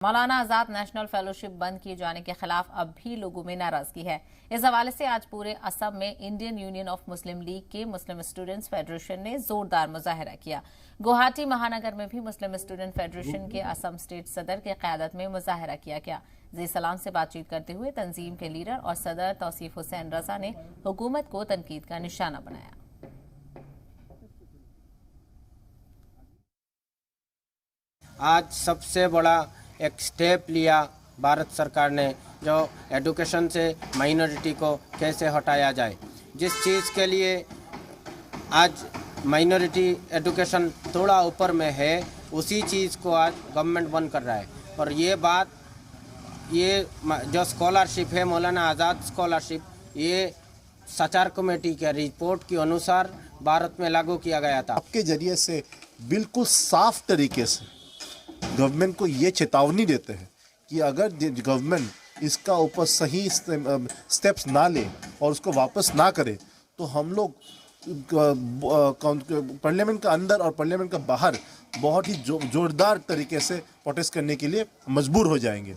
Maulana Azad national fellowship बंद किए जाने के खिलाफ अब भी लोगों में नाराजगी है। इस हवाले से आज पूरे असम में Indian union of Muslim league के मुस्लिम स्टूडेंट्स फेडरेशन ने जोरदार मुजाहरा किया। गुवाहाटी महानगर में भी मुस्लिम स्टूडेंट फेडरेशन के असम स्टेट सदर की क़यादत में मुजाहरा किया गया। जी सलाम से बातचीत करते हुए तंजीम के लीडर और सदर तौसीफ हुसैन रजा ने हुकूमत को तनकीद का निशाना बनाया। आज सबसे बड़ा एक स्टेप लिया भारत सरकार ने, जो एजुकेशन से माइनॉरिटी को कैसे हटाया जाए। जिस चीज़ के लिए आज माइनॉरिटी एजुकेशन थोड़ा ऊपर में है, उसी चीज़ को आज गवर्नमेंट बंद कर रहा है। और ये बात, ये जो स्कॉलरशिप है मौलाना आज़ाद स्कॉलरशिप, ये सचार कमेटी के रिपोर्ट के अनुसार भारत में लागू किया गया था। आपके जरिए से बिल्कुल साफ तरीके से गवर्नमेंट को ये चेतावनी देते हैं कि अगर गवर्नमेंट इसका ऊपर सही स्टेप्स ना ले और उसको वापस ना करे तो हम लोग पार्लियामेंट का अंदर और पार्लियामेंट का बाहर बहुत ही जोरदार तरीके से प्रोटेस्ट करने के लिए मजबूर हो जाएंगे।